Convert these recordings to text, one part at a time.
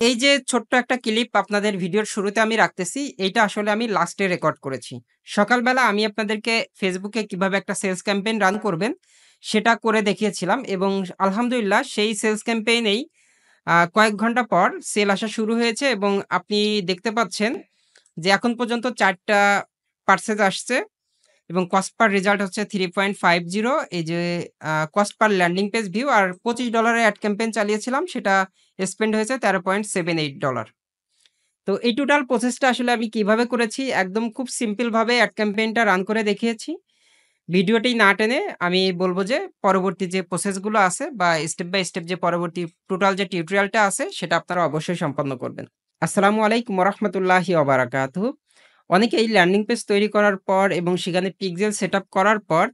এই যে ছোট্ট একটা ক্লিপ আপনাদের ভিডিওর শুরুতে আমি রাখতেছি, এইটা আসলে আমি লাস্টে রেকর্ড করেছি। সকালবেলা আমি আপনাদেরকে Facebook এ কিভাবে একটা সেলস ক্যাম্পেইন রান করবেন, সেটা করে দেখিয়েছিলাম এবং আলহামদুলিল্লাহ সেই সেলস ক্যাম্পেইনেই কয়েক ঘন্টা পর সেল আসা শুরু হয়েছে এবং আপনি দেখতে পাচ্ছেন যে এখন পর্যন্ত ৪ টা পারচেজ আসছে এবং কস্ট পার রেজাল্ট হচ্ছে 3.50। এই যে cost per landing page view আর $25 এর অ্যাড ক্যাম্পেইন চালিয়েছিলাম, সেটা স্পেন্ড হয়েছে $13.78। তো এই টোটাল প্রসেসটা আসলে আমি কিভাবে করেছি, একদম খুব সিম্পল ভাবে অ্যাড ক্যাম্পেইনটা রান করে দেখিয়েছি। ভিডিওটি না টেনে আমি বলব যে পরবর্তী যে প্রসেসগুলো আছে বা স্টেপ বাই স্টেপ যে পরবর্তী টোটাল যে টিউটোরিয়ালটা আছে সেটা আপনারা অবশ্যই সম্পন্ন করবেন। আসসালামু আলাইকুম ওয়া রাহমাতুল্লাহি ওয়া বারাকাতুহু। অনেকেই ল্যান্ডিং পেজ তৈরি করার পর এবং সেখানে পিক্সেল সেটআপ করার পর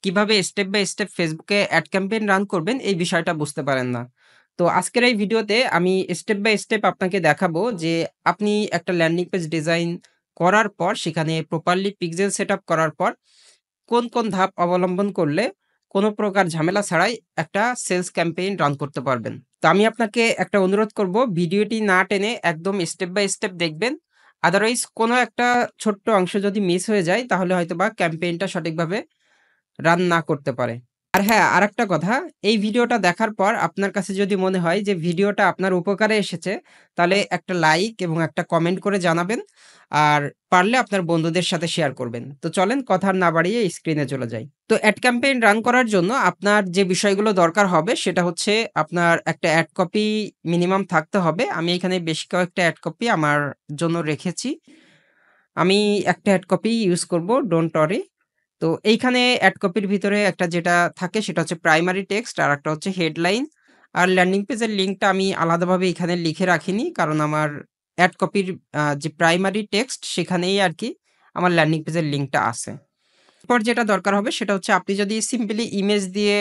কিভাবে স্টেপ বাই স্টেপ Facebook এ অ্যাড ক্যাম্পেইন রান করবেন এই বিষয়টা বুঝতে পারেন না। তো আজকের এই ভিডিওতে আমি স্টেপ বাই স্টেপ আপনাকে দেখাবো যে আপনি একটা ল্যান্ডিং পেজ ডিজাইন করার পর সেখানে প্রপারলি পিক্সেল সেটআপ করার পর কোন ধাপ অবলম্বন করলে কোনো প্রকার ঝামেলা ছাড়াই একটা সেলস ক্যাম্পেইন রান করতে পারবেন। তো আমি আপনাকে একটা অনুরোধ করব, ভিডিওটি না টেনে একদম স্টেপ বাই স্টেপ দেখবেন। আদারওয়াইজ কোনো একটা ছোট্ট অংশ যদি মিস হয়ে যায় তাহলে হয়তোবা ক্যাম্পেইনটা সঠিকভাবে রান না করতে পারে। আর হ্যাঁ, আরেকটা কথা, এই ভিডিওটা দেখার পর আপনার কাছে যদি মনে হয় যে ভিডিওটা আপনার উপকারে এসেছে, তাহলে একটা লাইক এবং একটা কমেন্ট করে জানাবেন। আর পারলে আপনার বন্ধুদের সাথে শেয়ার করবেন। তো চলেন কথা আর না বাড়িয়ে স্ক্রিনে চলে যাই। তো অ্যাড ক্যাম্পেইন রান করার জন্য আপনার যে বিষয়গুলো দরকার হবে সেটা হচ্ছে আপনার একটা অ্যাড কপি মিনিমাম থাকতে হবে। আমি এখানে বেশ কয়েকটা অ্যাড কপি আমার জন্য রেখেছি। আমি একটা অ্যাড কপি ইউজ করব, ডোন্ট ওয়ারি। তো এইখানে অ্যাড কপির ভিতরে একটা যেটা থাকে সেটা হচ্ছে প্রাইমারি টেক্সট, আর একটা হচ্ছে হেডলাইন। আর ল্যান্ডিং পেজের লিঙ্কটা আমি আলাদাভাবে এখানে লিখে রাখিনি। কারণ আমার অ্যাড কপির যে প্রাইমারি টেক্সট সেখানেই আরকি আমার ল্যান্ডিং পেজের লিঙ্কটা আছে। এরপর যেটা দরকার হবে সেটা হচ্ছে আপনি যদি সিম্পলি ইমেজ দিয়ে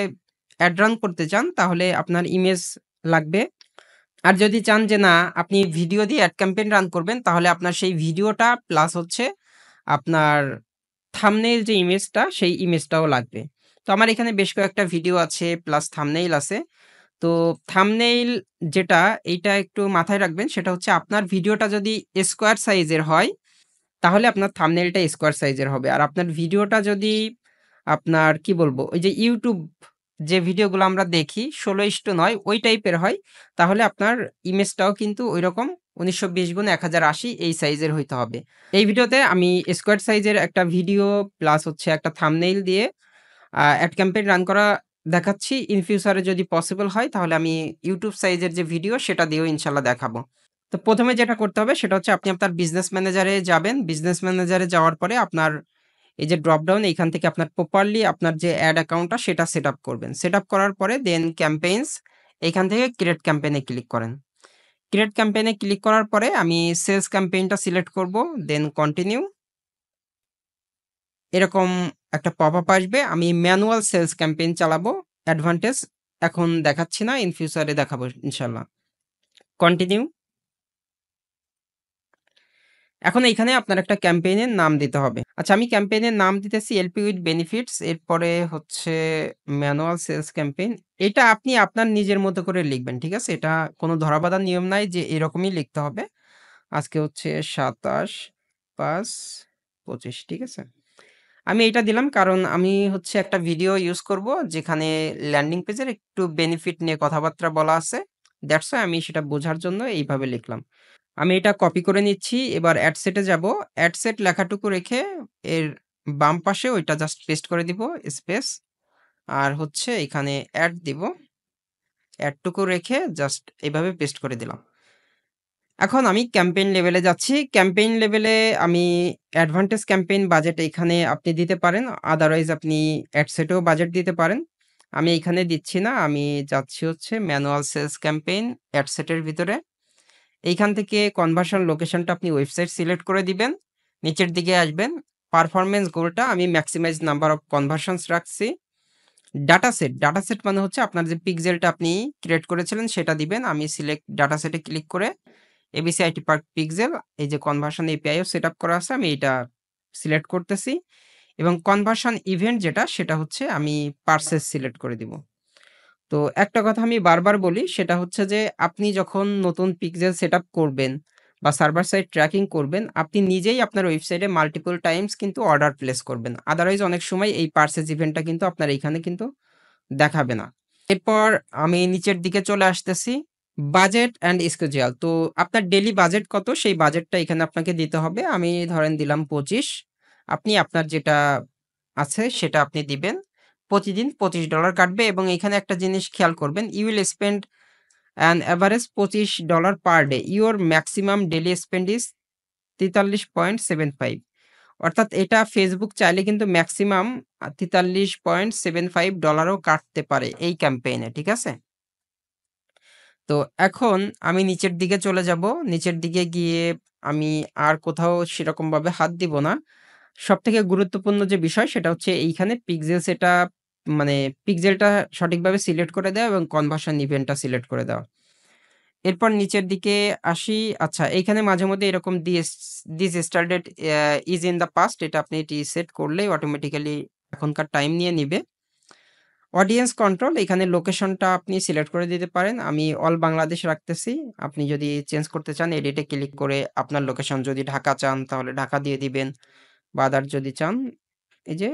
অ্যাড রান করতে চান তাহলে আপনার ইমেজ লাগবে। আর যদি চান যে না আপনি ভিডিও দিয়ে অ্যাড ক্যাম্পেইন রান করবেন তাহলে আপনার সেই ভিডিওটা প্লাস হচ্ছে আপনার থাম্বনেইল যে ইমেজটা সেই ইমেজটাও লাগবে। তো আমার এখানে বেশ কয়েকটা ভিডিও আছে প্লাস থাম্বনেইল আছে। তো থাম্বনেইল যেটা এইটা একটু মাথায় রাখবেন, সেটা হচ্ছে আপনার ভিডিওটা যদি স্কোয়ার সাইজের হয় তাহলে আপনার থাম্বনেইলটা স্কোয়ার সাইজের হবে। আর আপনার ভিডিওটা যদি আপনার কি বলবো ওই যে YouTube যে ভিডিওগুলো আমরা দেখি ১৬:৯ ওই টাইপের হয় তাহলে আপনার ইমেজটাও কিন্তু ঐরকম ১৯২০x১০৮০ এই সাইজের হইতে হবে। এই ভিডিওতে আমি স্কোয়ার সাইজের একটা ভিডিও প্লাস হচ্ছে একটা থাম্বনেইল দিয়ে অ্যাড ক্যাম্পেইন রান করা দেখাচ্ছি। ইন ফিউচার এ যদি পসিবল হয় তাহলে আমি YouTube সাইজের যে ভিডিও সেটা দিয়েও ইনশাআল্লাহ দেখাবো। তো ১ম এ যেটা করতে হবে সেটা হচ্ছে আপনি আপনার বিজনেস ম্যানেজারে যাবেন। বিজনেস ম্যানেজারে যাওয়ার পরে আপনার এই যে ড্রপ ডাউন এইখান থেকে আপনার প্রপারলি আপনার যে এড অ্যাকাউন্টটা সেটা সেটআপ করবেন। সেটআপ করার পরে দেন ক্যাম্পেইনস এইখান থেকে ক্রিয়েট ক্যাম্পেইন এ ক্লিক করেন। ক্রিয়েট ক্যাম্পেইন এ ক্লিক করার পরে আমি সেলস ক্যাম্পেইনটা সিলেক্ট করব। Then continue. এরকম একটা পপআপ আসবে। আমি ম্যানুয়াল সেলস ক্যাম্পেইন চালাবো। অ্যাডভান্টেজ এখন দেখাচ্ছি না। ইন ফিউচার এ দেখাবো ইনশাআল্লাহ। কন্টিনিউ। এখন এইখানে আপনার একটা ক্যাম্পেইনের নাম দিতে হবে। আচ্ছা, আমি ক্যাম্পেইনের নাম দিতেছি এলপি উইথ বেনিফিটস। এরপরে হচ্ছে ম্যানুয়াল সেলস ক্যাম্পেইন। এটা আপনি আপনার নিজের মতো করে লিখবেন। ঠিক আছে? এটা কোন ধরাবাঁধা নিয়ম নাই যে এরকমই লিখতে হবে। আজকে হচ্ছে ২৭/৫/২৫। ঠিক আছে? আমি এটা দিলাম কারণ আমি হচ্ছে একটা ভিডিও ইউজ করব যেখানে ল্যান্ডিং পেজের একটু বেনিফিট নিয়ে কথাবার্তা বলা আছে। দ্যাটস হোয়াই আমি সেটা বোঝার জন্য এইভাবে লিখলাম। আমি এটা কপি করে নিচ্ছি। এবার অ্যাড সেটে যাবো। অ্যাড সেট লেখাটুকু রেখে এর বাম পাশে ওইটা জাস্ট পেস্ট করে দিব স্পেস। আর হচ্ছে এখানে অ্যাড দিব। অ্যাডটুকু রেখে জাস্ট এভাবে পেস্ট করে দিলাম। এখন আমি ক্যাম্পেইন লেভেলে যাচ্ছি। ক্যাম্পেইন লেভেলে আমি অ্যাডভান্টেজ ক্যাম্পেইন বাজেট এখানে আপনি দিতে পারেন। আদারওয়াইজ আপনি অ্যাড সেটেও বাজেট দিতে পারেন। আমি এখানে দিচ্ছি না। আমি যাচ্ছি হচ্ছে ম্যানুয়াল সেলস ক্যাম্পেইন অ্যাড সেটের ভিতরে। এইখান থেকে কনভার্সন লোকেশনটা আপনি ওয়েবসাইট সিলেক্ট করে দিবেন। নিচের দিকে আসবেন। পারফরম্যান্স গোলটা আমি ম্যাক্সিমাইজ নাম্বার অফ কনভার্সনস রাখছি। ডাটা সেট মানে হচ্ছে আপনার যে পিক্সেলটা আপনি ক্রিয়েট করেছিলেন সেটা দিবেন। আমি সিলেক্ট ডাটা সেটে ক্লিক করে এবিসি আইটি পার্ক পিক্সেল এই যে কনভার্সন এপিআইও সেটআপ করা আছে আমি এটা সিলেক্ট করতেছি এবং কনভার্সন ইভেন্ট যেটা সেটা হচ্ছে আমি পারচেজ সিলেক্ট করে দিব। তো একটা কথা আমি বারবার বলি সেটা হচ্ছে যে আপনি যখন নতুন পিক্সেল সেটআপ করবেন বা সার্ভার সাইড ট্র্যাকিং করবেন, আপনি নিজেই আপনার ওয়েবসাইটে মাল্টিপল টাইমস কিন্তু অর্ডার প্লেস করবেন। আদারওয়াইজ অনেক সময় এই পারচেজ ইভেন্টটা কিন্তু আপনার এইখানে কিন্তু দেখাবে না। এরপর আমি নিচের দিকে চলে আসতেছি। Budget and schedule. তো আপনার ডেইলি বাজেট কত সেই বাজেটটা এখানে আপনাকে দিতে হবে। আমি ধরেন দিলাম ২৫। আপনি আপনার যেটা আছে সেটা আপনি দিবেন। প্রতিদিন $25 কাটবে এবং এখানে একটা জিনিস খেয়াল করবেন। You will spend an average $25 per day. Your maximum daily spend is 43.75 অর্থাৎ এটা Facebook চাইলে কিন্তু ম্যাক্সিমাম $43.75 ও কাটতে পারে এই ক্যাম্পেইনে, ঠিক আছে? তো এখন আমি নিচের দিকে চলে যাব। নিচের দিকে গিয়ে আমি আর কোথাও সেরকমভাবে হাত দিব না। সবথেকে গুরুত্বপূর্ণ যে বিষয় সেটা হচ্ছে এইখানে পিক্সেল সেটআপ মানে পিক্সেলটা সঠিকভাবে সিলেক্ট করে দেওয়া এবং কনভার্সন ইভেন্টটা সিলেক্ট করে দেওয়া। এরপর নিচের দিকে আসি। আচ্ছা এইখানে মাঝেমধ্যে এরকম this started is in the past এটা আপনি এটি সেট করলেই অটোমেটিক্যালি এখনকার টাইম নিয়ে নিবে। অডিয়েন্স কন্ট্রোল এখানে লোকেশনটা আপনি সিলেক্ট করে দিতে পারেন। আমি অল বাংলাদেশ রাখতেছি। আপনি যদি চেঞ্জ করতে চান এডিটে ক্লিক করে আপনার লোকেশন যদি ঢাকা চান তাহলে ঢাকা দিয়ে দিবেন। বা আদার যদি চান এই যে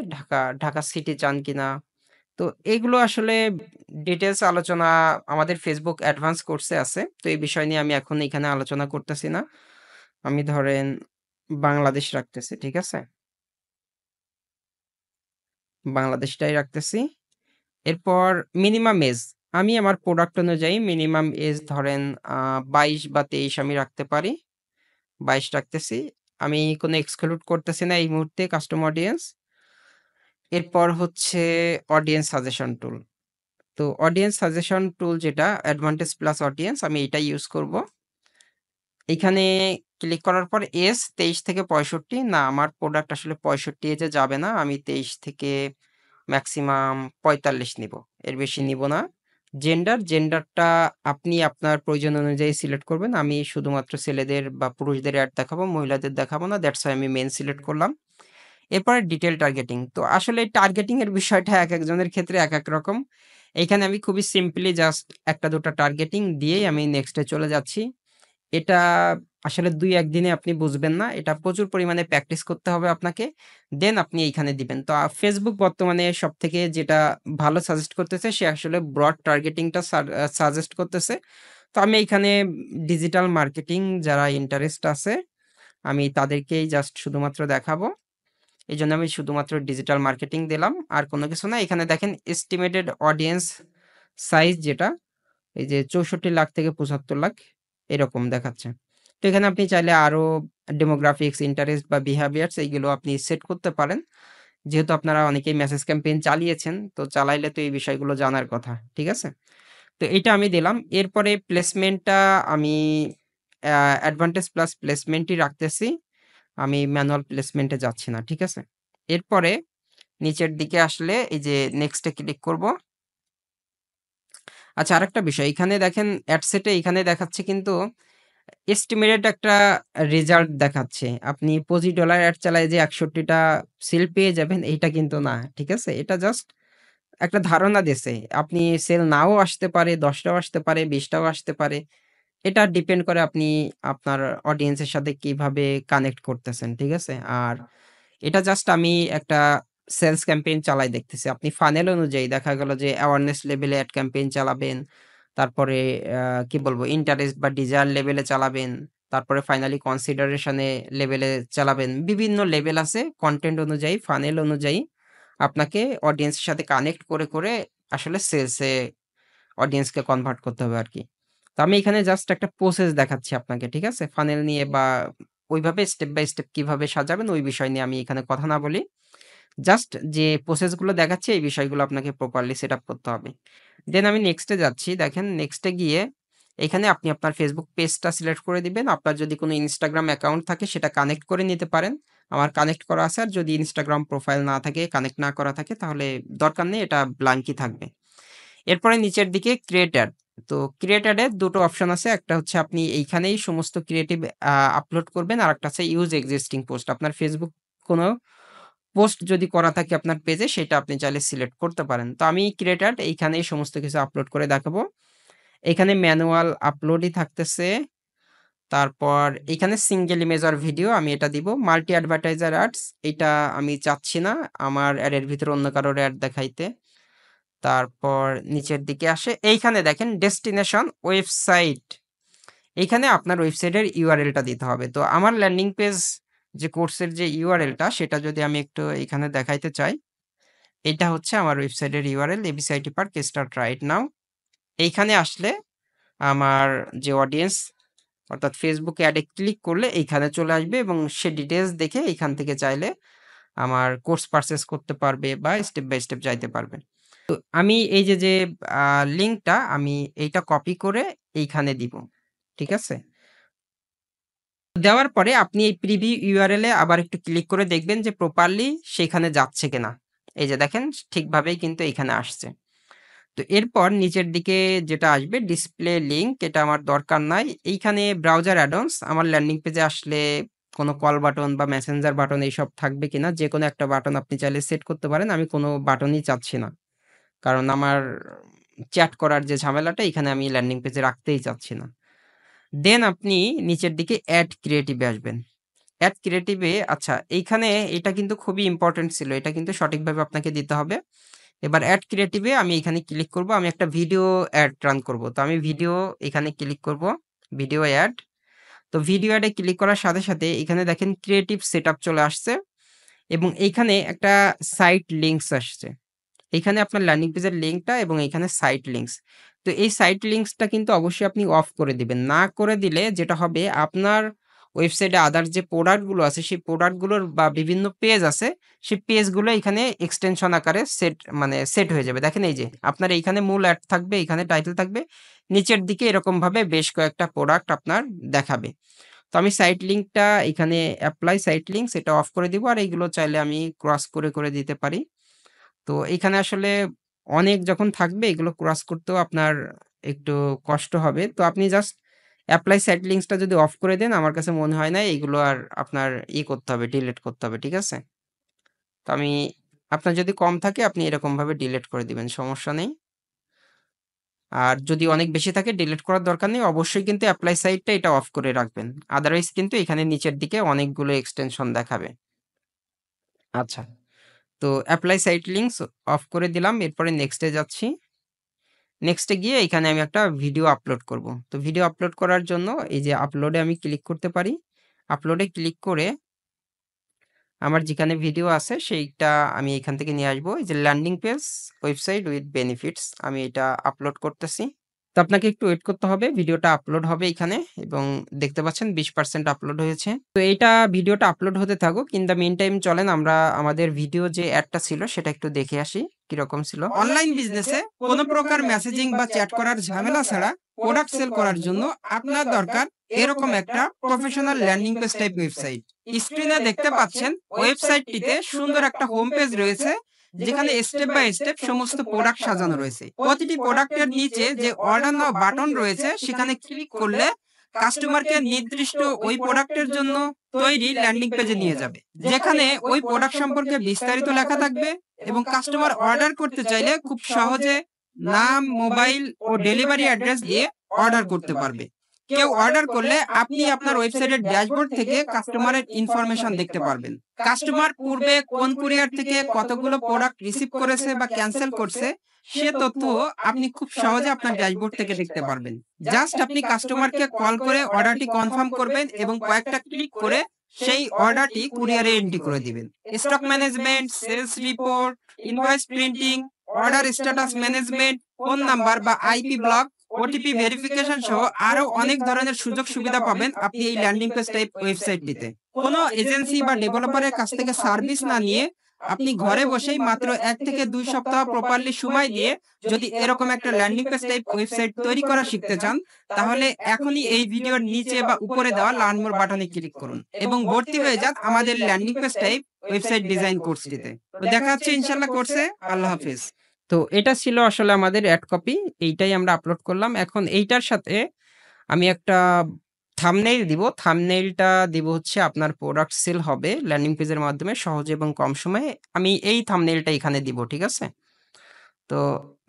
ঢাকা সিটি চান কিনা। তো এগুলো আসলে ডিটেইলস আলোচনা আমাদের Facebook অ্যাডভান্স কোর্সে আছে। তো এই বিষয় নিয়ে আমি এখন এখানে আলোচনা করতেছি না। আমি ধরেন বাংলাদেশ রাখতেছি, ঠিক আছে? বাংলাদেশটাই রাখতেছি। এরপর মিনিমাম এজ আমি আমার প্রোডাক্ট অনুযায়ী মিনিমাম এজ ধরেন ২২ বা ২৩ আমি রাখতে পারি। ২২ রাখতেছি। আমি কোনো এক্সক্লুড করতেছি না এই মুহূর্তে কাস্টম অডিয়েন্স। এরপর হচ্ছে অডিয়েন্স সাজেশন টুল। তো অডিয়েন্স সাজেশন টুল যেটা অ্যাডভান্টেজ প্লাস অডিয়েন্স আমি এটাই ইউজ করব। এখানে ক্লিক করার পর এজ ২৩ থেকে ৬৫ না আমার প্রোডাক্ট আসলে ৬৫ এজে যাবে না। আমি ২৩ থেকে ম্যাক্সিমাম ৪৫ নিবো। এর বেশি নিবো না। জেন্ডারটা আপনি আপনার প্রয়োজন অনুযায়ী সিলেক্ট করবেন। আমি শুধুমাত্র ছেলেদের বা পুরুষদের অ্যাড দেখাবো, মহিলাদের দেখাবো না। দ্যাটস হোয়াই আমি মেল সিলেক্ট করলাম। এরপরে ডিটেইল টার্গেটিং। তো আসলে এই টার্গেটিং এর বিষয়টা একেকজনের ক্ষেত্রে একেক রকম। এইখানে আমি খুবই সিম্পলি জাস্ট ১ টা ২ টা টার্গেটিং দিয়েই আমি নেক্সট এ চলে যাচ্ছি। এটা আসলে ২-১ দিনে আপনি বুঝবেন না। এটা প্রচুর পরিমাণে প্র্যাকটিস করতে হবে আপনাকে। দেন আপনি এইখানে দিবেন। তো Facebook বর্তমানে সবথেকে যেটা ভালো সাজেস্ট করতেছে সে আসলে ব্রড টার্গেটিংটা সাজেস্ট করতেছে। তো আমি এইখানে ডিজিটাল মার্কেটিং যারা ইন্টারেস্ট আছে আমি তাদেরকেই জাস্ট শুধুমাত্র দেখাবো। এজন্য আমি শুধুমাত্র ডিজিটাল মার্কেটিং দিলাম। আর কোনো কিছু না। এখানে দেখেন এস্টিমেটেড অডিয়েন্স সাইজ যেটা এই যে ৬৪ লাখ থেকে ৭৫ লাখ এরকম দেখাচ্ছে। তো এখানে আপনি চাইলে আরো ডেমোগ্রাফিক্স, ইন্টারেস্ট বা বিহেভিয়ারস এইগুলো আপনি সেট করতে পারেন। যেহেতু আপনারা অনেকেই মেসেজ ক্যাম্পেইন চালিয়েছেন, তো চালাইলে তো এই বিষয়গুলো জানার কথা। ঠিক আছে? তো এইটা আমি দিলাম। এরপরে প্লেসমেন্টটা আমি অ্যাডভান্টেজ প্লাস প্লেসমেন্টই রাখতেছি। আমি ম্যানুয়াল প্লেসমেন্টে যাচ্ছি না। ঠিক আছে? এরপরে নিচের দিকে আসলে এই যে নেক্সট এ ক্লিক করব। আচ্ছা আরেকটা বিষয় এখানে দেখেন এড সেটে এখানে দেখাচ্ছে কিন্তু এস্টিমেটেড একটা রেজাল্ট দেখাচ্ছে। আপনি $25 এড চালায় যে ৬১ টা সেল পেয়ে যাবেন এইটা কিন্তু না। ঠিক আছে? এটা জাস্ট একটা ধারণা দিছে। আপনি সেল নাও আসতে পারে, ১০ টাও আসতে পারে, ২০ টাও আসতে পারে। এটা ডিপেন্ড করে আপনি আপনার অডিয়েন্স এর সাথে কিভাবে কানেক্ট করতেছেন। ঠিক আছে? আর এটা জাস্ট আমি একটা সেলস ক্যাম্পেইন চালাই দেখতেছি। আপনি ফানেল অনুযায়ী দেখা গেল যে অ্যাওয়ারনেস লেভেলে এড ক্যাম্পেইন চালাবেন। তারপরে কি বলবো ইন্টারেস্ট বা ডিজায়ার লেভেলে চালাবেন। তারপরে ফাইনালি কনসিডারেশন এ লেভেলে চালাবেন। বিভিন্ন লেভেল আছে কনটেন্ট অনুযায়ী, ফানেল অনুযায়ী আপনাকে অডিয়েন্স এর সাথে কানেক্ট করে আসলে সেলস এ অডিয়েন্সকে কনভার্ট করতে হবে আরকি। তো আমি এখানে জাস্ট একটা প্রসেস দেখাচ্ছি আপনাকে। ঠিক আছে? ফানেল নিয়ে বা ওইভাবে স্টেপ বাই স্টেপ কিভাবে সাজাবেন ওই বিষয় নিয়ে আমি এখানে কথা না বলি। জাস্ট যে প্রসেস গুলো দেখাচ্ছি এই বিষয়গুলো আপনাকে প্রপারলি সেটআপ করতে হবে। দেন আমি নেক্সট এ যাচ্ছি। দেখেন নেক্সট এ গিয়ে এখানে আপনি আপনার Facebook পেজটা সিলেক্ট করে দিবেন। আপনার যদি কোনো Instagram অ্যাকাউন্ট থাকে সেটা কানেক্ট করে নিতে পারেন। আমার কানেক্ট করা আছে। আর যদি Instagram প্রোফাইল না থাকে, কানেক্ট না করা থাকে তাহলে দরকার নেই এটা ব্ল্যাঙ্কই থাকবে। এরপরে নিচের দিকে ক্রিয়েট অ্যাড। তো ক্রিয়েট অ্যাড এর ২ টো অপশন আছে। একটা হচ্ছে আপনি এইখানেই সমস্ত ক্রিয়েটিভ আপলোড করবেন। আরেকটা আছে ইউজ এক্সিস্টিং পোস্ট। আপনার Facebook কোনো পোস্ট যদি করা থাকে আপনার পেজে সেটা আপনি চাইলে সিলেক্ট করতে পারেন। তো আমি ক্রিয়েটেড এইখানেই সমস্ত কিছু আপলোড করে দেখাবো। এখানে ম্যানুয়াল আপলোডই থাকতেছে। তারপর এখানে সিঙ্গেল ইমেজ অর ভিডিও আমি এটা দিব। মাল্টি অ্যাডভার্টাইজার অ্যাডস এটা আমি চাচ্ছি না আমার অ্যাডের ভিতরে অন্য কারোর অ্যাড দেখাইতে। তারপর নিচের দিকে আসে এইখানে দেখেন ডেস্টিনেশন ওয়েবসাইট। এইখানে আপনার ওয়েবসাইটের ইউআরএলটা দিতে হবে। তো আমার ল্যান্ডিং পেজ যে কোর্সের যে ইউআরএলটা সেটা যদি আমি একটু এখানে দেখাইতে চাই, এইটা হচ্ছে আমার ওয়েবসাইটের URL ABCIT park start right now. এইখানে আসলে আমার যে অডিয়েন্স অর্থাৎ ফেসবুক অ্যাডে ক্লিক করলে এইখানে চলে আসবে এবং সে ডিটেইলস দেখে এইখান থেকে চাইলে আমার কোর্স পারচেজ করতে পারবে বা স্টেপ বাই স্টেপ যাইতে পারবে। তো আমি এই যে লিঙ্কটা আমি এইটা কপি করে এইখানে দিব। ঠিক আছে? দেওয়ার পরে আপনি এই প্রিভিউ ইউআরএল এ আবার একটু ক্লিক করে দেখবেন যে প্রপারলি সেখানে যাচ্ছে কিনা। এই যে দেখেন ঠিকভাবেই কিন্তু এইখানে আসছে। তো এরপর নিচের দিকে যেটা আসবে ডিসপ্লে লিঙ্ক এটা আমার দরকার নাই। এইখানে ব্রাউজার অ্যাডন্স আমার ল্যান্ডিং পেজে আসলে কোনো কল বাটন বা মেসেঞ্জার বাটন এইসব থাকবে কিনা যেকোনো একটা বাটন আপনি চাইলে সেট করতে পারেন। আমি কোনো বাটনই চাচ্ছি না। কারণ আমার চ্যাট করার যে ঝামেলাটা এখানে আমি ল্যান্ডিং পেজে রাখতেই চাচ্ছি না। দেন আপনি নিচের দিকে অ্যাড ক্রিয়েটিভ এ আসবেন। অ্যাড ক্রিয়েটিভ এ আচ্ছা এইখানে এটা কিন্তু খুবই ইম্পোর্টেন্ট ছিল। এটা কিন্তু সঠিকভাবে আপনাকে দিতে হবে। এবার অ্যাড ক্রিয়েটিভ এ আমি এখানে ক্লিক করব। আমি একটা ভিডিও অ্যাড রান করব। তো আমি ভিডিও এখানে ক্লিক করব। Video ad. তো ভিডিও অ্যাডে ক্লিক করার সাথে এখানে দেখেন ক্রিয়েটিভ সেটআপ চলে আসছে এবং এইখানে একটা সাইট লিংকস আসছে। এইখানে আপনার ল্যান্ডিং পেজের লিঙ্কটা এবং এইখানে সাইট লিংকস। তো এই সাইট লিংকসটা কিন্তু অবশ্যই আপনি অফ করে দিবেন। না করে দিলে যেটা হবে আপনার ওয়েবসাইটে আদার যে প্রোডাক্ট গুলো আছে সেই প্রোডাক্ট গুলোর বা বিভিন্ন পেজ আছে সেই পেজগুলো এখানে এক্সটেনশন আকারে সেট হয়ে যাবে। দেখেন এই যে আপনার এইখানে মূল অ্যাড থাকবে, এখানে টাইটেল থাকবে। নিচের দিকে এরকমভাবে বেশ কয়েকটা প্রোডাক্ট আপনার দেখাবে। তো আমি সাইট লিঙ্কটা এখানে এপ্লাই সাইট লিংকস এটা অফ করে দিব আর এইগুলো চাইলে আমি ক্রস করে দিতে পারি। তো এইখানে আসলে অনেক যখন থাকবে এগুলো ক্রস করতেও আপনার একটু কষ্ট হবে। তো আপনি জাস্ট এপ্লাই সেট লিংকসটা যদি অফ করে দেন আমার কাছে মনে হয় না এগুলো আর আপনার করতে হবে, ডিলিট করতে হবে। ঠিক আছে? তো আপনার যদি কম থাকে আপনি এরকমভাবে ডিলিট করে দিবেন। সমস্যা নেই। আর যদি অনেক বেশি থাকে ডিলিট করার দরকার নেই। অবশ্যই কিন্তু এপ্লাই সাইটটা এটা অফ করে রাখবেন। আদারওয়াইজ কিন্তু এখানে নিচের দিকে অনেকগুলো এক্সটেনশন দেখাবে। আচ্ছা। তো এপ্লাই সাইট লিংকস অফ করে দিলাম। এরপরে নেক্সট এ যাচ্ছি। নেক্সট এ গিয়ে এখানে আমি একটা ভিডিও আপলোড করব। তো ভিডিও আপলোড করার জন্য এই যে আপলোডে আমি ক্লিক করতে পারি। আপলোডে ক্লিক করে আমার যেখানে ভিডিও আছে সেইটা আমি এখান থেকে নিয়ে আসবো। এই যে landing page website with benefits আমি এটা আপলোড করতেছি। তো আপনাকে একটু ওয়েট করতে হবে। ভিডিওটা আপলোড হবে এখানে এবং দেখতে পাচ্ছেন 20% আপলোড হয়েছে। তো ভিডিওটা আপলোড হতে থাকুক। ইন দ্য মিন টাইম চলেন আমরা আমাদের ভিডিও যে অ্যাডটা ছিল সেটা একটু দেখে আসি কিরকম ছিল। অনলাইন বিজনেসে কোনো প্রকার মেসেজিং বা চ্যাট করার ঝামেলা ছাড়া প্রোডাক্ট সেল করার জন্য আপনার দরকার এরকম একটা professional landing page type website. স্ক্রিনে দেখতে পাচ্ছেন ওয়েবসাইটটিতে সুন্দর একটা হোম পেজ রয়েছে যেখানে স্টেপ বাই স্টেপ সমস্ত প্রোডাক্ট সাজানো রয়েছে। প্রতিটি প্রোডাক্টের নিচে যে অর্ডার নাও বাটন রয়েছে সেখানে ক্লিক করলে কাস্টমারকে নির্দিষ্ট ওই প্রোডাক্টের জন্য তৈরি ল্যান্ডিং পেজে নিয়ে যাবে, যেখানে ওই প্রোডাক্ট সম্পর্কে বিস্তারিত লেখা থাকবে এবং কাস্টমার অর্ডার করতে চাইলে খুব সহজে নাম, মোবাইল ও ডেলিভারি অ্যাড্রেস দিয়ে অর্ডার করতে পারবে। কেউ অর্ডার করলে আপনি আপনার ওয়েবসাইটের ড্যাশবোর্ড থেকে কাস্টমারের ইনফরমেশন দেখতে পারবেন। কাস্টমার পূর্বে কোন কুরিয়ার থেকে কতগুলো প্রোডাক্ট রিসিভ করেছে বা ক্যান্সেল করছে সে তথ্য আপনি খুব সহজে আপনার ড্যাশবোর্ড থেকে দেখতে পারবেন। জাস্ট আপনি কাস্টমারকে কল করে অর্ডারটি কনফার্ম করবেন এবং কয়েকটা ক্লিক করে সেই অর্ডারটি কুরিয়ারে এন্ট্রি করে দিবেন। Stock management, sales report, invoice printing, order status management, phone number বা আইপি ব্লক, ওটিপি ভেরিফিকেশন সহ আরো অনেক ধরনের সুযোগ সুবিধা পাবেন আপনি এই ল্যান্ডিং পেজ টাইপ ওয়েবসাইটটিতে। কোনো এজেন্সি বা ডেভেলপারের কাছ থেকে সার্ভিস না নিয়ে আপনি ঘরে বসেই মাত্র 1 থেকে 2 সপ্তাহ প্রপারলি সময় দিয়ে যদি এরকম একটা ল্যান্ডিং পেজ টাইপ ওয়েবসাইট তৈরি করা শিখতে চান তাহলে এখনই এই ভিডিওর নিচে বা উপরে দেওয়া লার্ন মোর বাটনে ক্লিক করুন এবং ভর্তি হয়ে যান আমাদের landing page type website design কোর্সটিতে। তো দেখা হচ্ছে ইনশাআল্লাহ কোর্সে। আল্লাহ হাফেজ। তো এটা ছিল আসলে আমাদের অ্যাড কপি। এইটাই আমরা আপলোড করলাম। এখন এইটার সাথে আমি একটা থাম্বনেইল দিব। থাম্বনেইলটা দিব হচ্ছে আপনার প্রোডাক্ট সেল হবে ল্যান্ডিং পেজের মাধ্যমে সহজে এবং কম সময়ে। আমি এই থাম্বনেইলটা এখানে দিব। ঠিক আছে? তো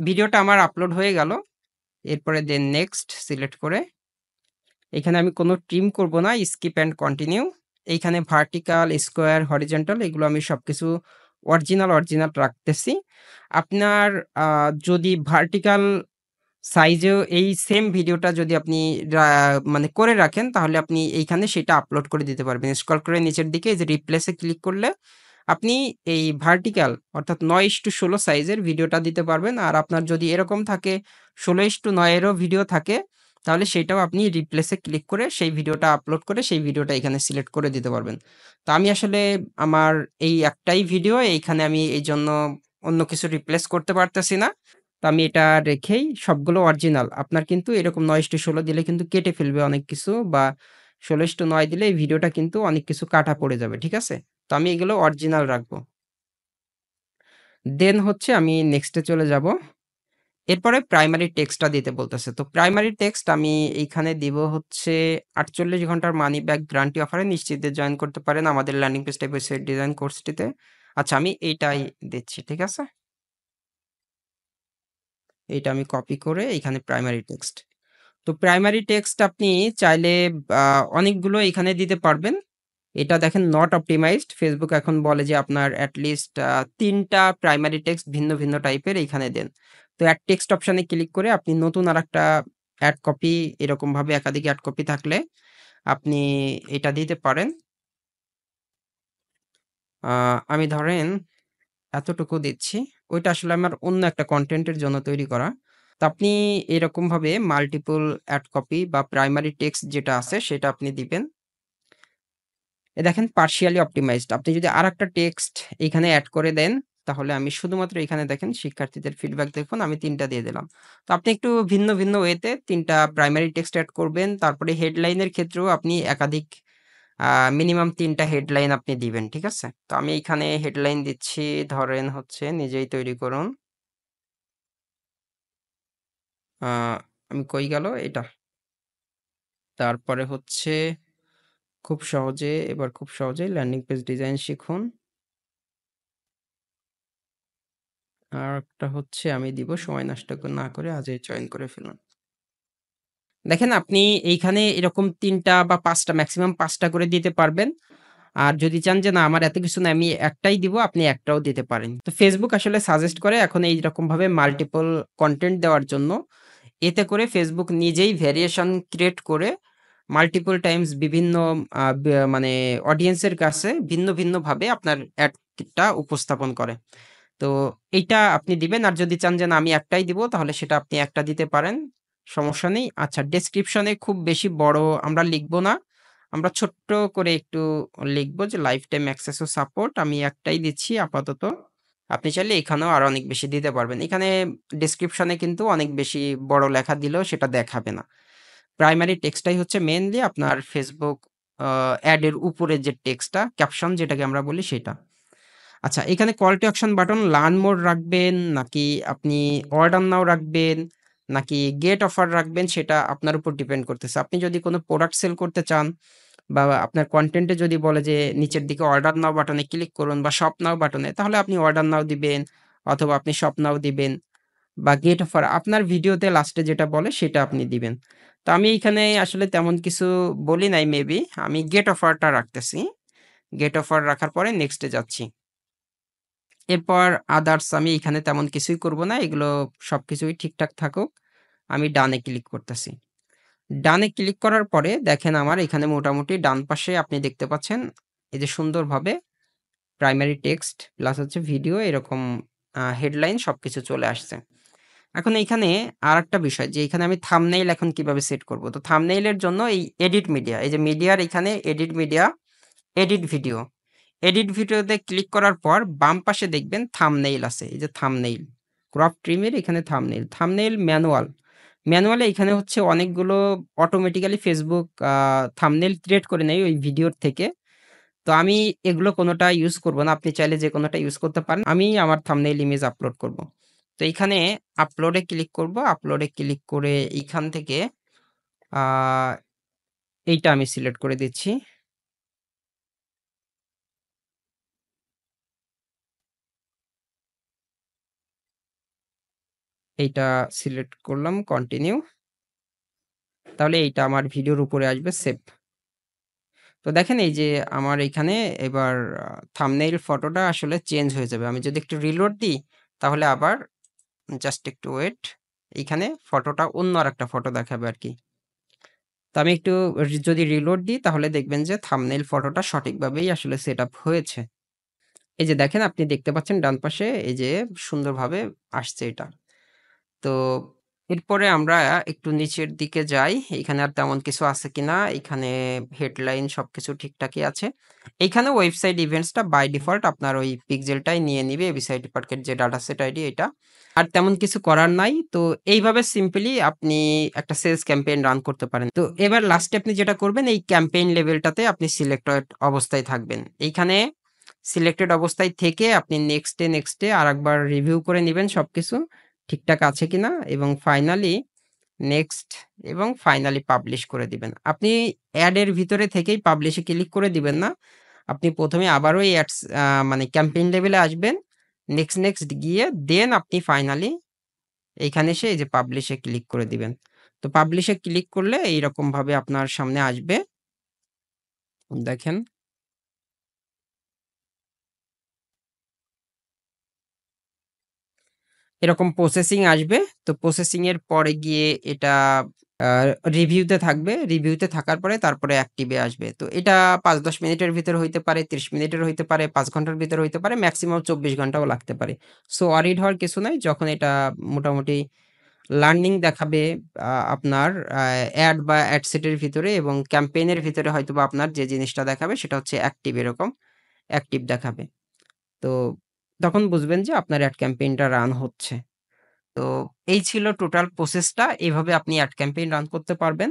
ভিডিওটা আমার আপলোড হয়ে গেল। এরপরে দেন নেক্সট সিলেক্ট করে এখানে আমি কোনো ট্রিম করব না। Skip and continue. এইখানে ভার্টিক্যাল, স্কোয়ার, হরিজন্টাল এগুলো আমি সবকিছু অরিজিনাল রাখতেছি। আপনার যদি ভার্টিক্যাল সাইজেও এই সেম ভিডিওটা যদি আপনি রা মানে করে রাখেন তাহলে আপনি এইখানে সেটা আপলোড করে দিতে পারবেন। স্ক্রল করে নিচের দিকে এই যে রিপ্লেস এ ক্লিক করলে আপনি এই ভার্টিক্যাল অর্থাৎ ৯:১৬ সাইজের ভিডিওটা দিতে পারবেন। আর আপনার যদি এরকম থাকে ১৬:৯ এরও ভিডিও থাকে তাহলে সেইটাও আপনি রিপ্লেস এ ক্লিক করে সেই ভিডিওটা আপলোড করে সেই ভিডিওটা এখানে সিলেক্ট করে দিতে পারবেন। তো আমি আসলে আমার এই একটাই ভিডিও এইখানে আমি এইজন্য অন্য কিছু রিপ্লেস করতে পারতেছি না। তো আমি এটা রেখেই সবগুলো অরিজিনাল। আপনার কিন্তু এরকম ৯:১৬ দিলে কিন্তু কেটে ফেলবে অনেক কিছু বা ১৬:৯ দিলে এই ভিডিওটা কিন্তু অনেক কিছু কাটা পড়ে যাবে। ঠিক আছে? তো আমি এগুলো অরিজিনাল রাখবো। দেন হচ্ছে আমি নেক্সট এ চলে যাব। এরপরে প্রাইমারি টেক্সটটা দিতে বলতেছে। তো প্রাইমারি টেক্সট আমি এইখানে দিব হচ্ছে ৪৮ ঘন্টার মানি ব্যাক গ্যারান্টি অফারে নিশ্চিন্তে জয়েন করতে পারেন আমাদের landing page type website design কোর্সটিতে। আচ্ছা আমি এইটাই দিচ্ছি। ঠিক আছে? এইটা আমি কপি করে এখানে প্রাইমারি টেক্সট। তো প্রাইমারি টেক্সট আপনি চাইলে আ অনেকগুলো এখানে দিতে পারবেন। এটা দেখেন নট অপটিমাইজড। Facebook এখন বলে যে আপনার এট লিস্ট ৩ টা প্রাইমারি টেক্সট ভিন্ন টাইপের এইখানে দেন। তো এড টেক্সট অপশনে ক্লিক করে আপনি নতুন আরেকটা এড কপি এরকমভাবে একাধিক এড কপি থাকলে আপনি এটা দিতে পারেন। আ আমি ধরেন এতটুকু দিচ্ছি। ওইটা আসলে আমার অন্য একটা কনটেন্ট এর জন্য তৈরি করা। তো আপনি এরকমভাবে মাল্টিপল এড কপি বা প্রাইমারি টেক্সট যেটা আছে সেটা আপনি দিবেন। দেখেন partially optimized আপনি যদি আরেকটা টেক্সট এখানে এড করে দেন, তাহলে আমি শুধুমাত্র এখানে দেখেন শিক্ষার্থীদের ফিডব্যাক দেখুন আমি ৩ টা দিয়ে দিলাম। তো আপনি একটু ভিন্ন ওয়েতে ৩ টা প্রাইমারি টেক্সট এড করবেন। তারপরে হেডলাইনের ক্ষেত্রেও আপনি একাধিক আ মিনিমাম ৩ টা হেডলাইন আপনি দিবেন। ঠিক আছে? তো আমি এখানে হেডলাইন দিচ্ছি ধরেন হচ্ছে নিজেই তৈরি করুন। আ আমি কই গেল এটা? তারপরে হচ্ছে খুব সহজে ল্যান্ডিং পেজ ডিজাইন শিখুন। আরেকটা হচ্ছে আমি দিব সময় নষ্ট না করে আজই চয়ন করে ফেলুন। দেখেন আপনি এইখানে এরকম ৩ টা বা ৫ টা মেক্সিমাম ৫ টা করে দিতে পারবেন। আর যদি চান যে না আমার এত কিছু না আমি একটাই দিব আপনি একটাও দিতে পারেন। তো Facebook আসলে সাজেস্ট করে এখন এইরকমভাবে মাল্টিপল কনটেন্ট দেওয়ার জন্য। এতে করে Facebook নিজেই ভেরিয়েশন ক্রিয়েট করে মাল্টিপল টাইমস বিভিন্ন মানে অডিয়েন্সের কাছে ভিন্নভাবে আপনার অ্যাডটা উপস্থাপন করে। তো এইটা আপনি দিবেন। আর যদি চান যে না আমি একটাই দিব তাহলে সেটা আপনি একটা দিতে পারেন। সমস্যা নেই। আচ্ছা ডেসক্রিপশন এ খুব বেশি বড় আমরা লিখব না। আমরা ছোট্ট করে একটু লিখব যে লাইফ টাইম অ্যাক্সেস ও সাপোর্ট আমি একটাই দিচ্ছি আপাতত। আপনি চাইলে এখানেও আরো অনেক বেশি দিতে পারবেন। এখানে ডেসক্রিপশন এ কিন্তু অনেক বেশি বড় লেখা দিলেও সেটা দেখাবে না। প্রাইমারি টেক্সটটাই হচ্ছে মেইনলি আপনার Facebook এড এর উপরে যে টেক্সটটা ক্যাপশন যেটাকে আমরা বলি সেটা। আচ্ছা এখানে call to action button learn more রাখবেন নাকি আপনি অর্ডার নাও রাখবেন নাকি গেট অফার রাখবেন সেটা আপনার উপর ডিপেন্ড করতেছে। আপনি যদি কোনো প্রোডাক্ট সেল করতে চান বা আপনার কনটেন্টে যদি বলে যে নিচের দিকে অর্ডার নাও বাটনে ক্লিক করুন বা শপ নাও বাটনে তাহলে আপনি অর্ডার নাও দিবেন অথবা আপনি শপ নাও দিবেন বা গেট অফার আপনার ভিডিওতে লাস্টে যেটা বলে সেটা আপনি দিবেন। তো আমি এইখানে আসলে তেমন কিছু বলি নাই মেবি আমি গেট অফারটা রাখতেছি। গেট অফার রাখার পরে নেক্সট এ যাচ্ছি। এরপর আদার্স আমি এখানে তেমন কিছুই করব না। এগুলো সবকিছুই ঠিকঠাক থাকুক। আমি ডানে ক্লিক করতেছি। ডানে ক্লিক করার পরে দেখেন আমার এখানে মোটামুটি ডান পাশে আপনি দেখতে পাচ্ছেন এই যে সুন্দরভাবে প্রাইমারি টেক্সট প্লাস হচ্ছে ভিডিও এরকম হেডলাইন সবকিছু চলে আসছে। এখন এইখানে আরেকটা বিষয় যে এখানে আমি থাম্বনেইল এখন কিভাবে সেট করব। তো থাম্বনেইল এর জন্য এই এডিট মিডিয়া এই যে মিডিয়ার এখানে edit media, edit video. Edit ভিডিওতে ক্লিক করার পর বাম পাশে দেখবেন থাম্বনেইল আছে। এই যে থাম্বনেইল। ক্রপ ট্রিমের এখানে থাম্বনেইল। Thumbnail manual. ম্যানুয়ালে এখানে হচ্ছে অনেকগুলো অটোমেটিক্যালি Facebook থাম্বনেইল ক্রিয়েট করে নেয় ওই ভিডিওর থেকে। তো আমি এগুলো কোনটা ইউজ করব না। আপনি চাইলে যেকোনোটা ইউজ করতে পারেন। আমি আমার থাম্বনেইল ইমেজ আপলোড করব। তো এইখানে আপলোডে ক্লিক করব। আপলোডে ক্লিক করে এইখান থেকে আ এইটা আমি সিলেক্ট করে দিচ্ছি। এইটা সিলেক্ট করলাম, কন্টিনিউ। তাহলে এইটা আমার ভিডিওর উপরে আসবে সেভ। তো দেখেন এই যে আমার এইখানে এবার থাম্বনেইল ফটোটা আসলে চেঞ্জ হয়ে যাবে। আমি যদি একটু রিলোড দিই তাহলে আবার জাস্ট একটু ওয়েট। এইখানে ফটোটা অন্য আরেকটা ফটো দেখাবে আরকি। তো আমি একটু যদি রিলোড দিই তাহলে দেখবেন যে থাম্বনেইল ফটোটা সঠিকভাবেই আসলে সেটআপ হয়েছে। এই যে দেখেন আপনি দেখতে পাচ্ছেন ডান পাশে এই যে সুন্দরভাবে আসছে এটা। তো এরপরে আমরা একটু নিচের দিকে যাই। এখানে আর তেমন কিছু আছে কিনা? এখানে হেডলাইন সবকিছু ঠিকঠাকই আছে। এইখানে ওয়েবসাইট ইভেন্টসটা বাই ডিফল্ট আপনার ওই পিক্সেলটাই নিয়ে নিবে এবিসাইড পার্কের যে ডাটা সেট আইডি এটা। আর তেমন কিছু করার নাই। তো এইভাবে সিম্পলি আপনি একটা সেলস ক্যাম্পেইন রান করতে পারেন। তো এবার লাস্টে আপনি যেটা করবেন এই ক্যাম্পেইন লেভেলটাতে আপনি সিলেক্টেড অবস্থায় থাকবেন। এইখানে সিলেক্টেড অবস্থায় থেকে আপনি নেক্সটে আরেকবার রিভিউ করে নিবেন সবকিছু ঠিকঠাক আছে কিনা এবং ফাইনালি নেক্সট এবং ফাইনালি পাবলিশ করে দিবেন। আপনি এড এর ভিতরে থেকেই পাবলিশ এ ক্লিক করে দিবেন না। আপনি ১ম এ আবারও এই অ্যাডস মানে ক্যাম্পেইন লেভেলে আসবেন। নেক্সট গিয়ে দেন আপনি ফাইনালি এইখানে এসে এই যে পাবলিশ এ ক্লিক করে দিবেন। তো পাবলিশ এ ক্লিক করলে এইরকমভাবে আপনার সামনে আসবে। দেখেন। এরকম প্রসেসিং আসবে। তো প্রসেসিং এর পরে গিয়ে এটা আ রিভিউতে থাকবে। রিভিউতে থাকার পরে তারপরে অ্যাক্টিভ এ আসবে। তো এটা ৫-১০ মিনিটের ভিতরে হইতে পারে, ৩০ মিনিটের হইতে পারে, ৫ ঘন্টার ভিতরে হইতে পারে, মেক্সিমাম ২৪ ঘন্টাও লাগতে পারে। সো ওয়ারিড হওয়ার কিছু নাই। যখন এটা মোটামুটি লার্নিং দেখাবে আপনার এড বা এড সেটের ভিতরে এবং ক্যাম্পেইন এর ভিতরে হয়তোবা আপনার যে জিনিসটা দেখাবে সেটা হচ্ছে অ্যাক্টিভ এরকম অ্যাক্টিভ দেখাবে। তো তখন বুঝবেন যে আপনার এড ক্যাম্পেইনটা রান হচ্ছে। তো এই ছিল টোটাল প্রসেসটা। এভাবে আপনি এড ক্যাম্পেইন রান করতে পারবেন।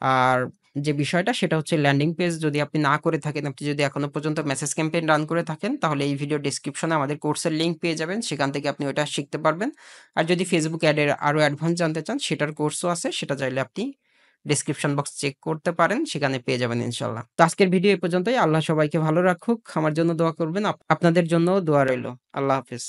আর যে বিষয়টা সেটা হচ্ছে ল্যান্ডিং পেজ যদি আপনি না করে থাকেন, আপনি যদি এখনো পর্যন্ত মেসেজ ক্যাম্পেইন রান করে থাকেন তাহলে এই ভিডিও ডেসক্রিপশনে আমাদের কোর্সের লিংক পেয়ে যাবেন। সেখান থেকে আপনি ওটা শিখতে পারবেন। আর যদি Facebook অ্যাডের আরো অ্যাডভান্স জানতে চান সেটার কোর্সও আছে। সেটা চাইলে আপনি ডেসক্রিপশন বক্স চেক করতে পারেন। সেখানে পেয়ে যাবেন ইনশাআল্লাহ। তো আজকের ভিডিও এ পর্যন্তই। আল্লাহ সবাইকে ভালো রাখুক। আমার জন্য দোয়া করবেন। আপনাদের জন্যও দোয়া রইলো। আল্লাহ হাফেজ।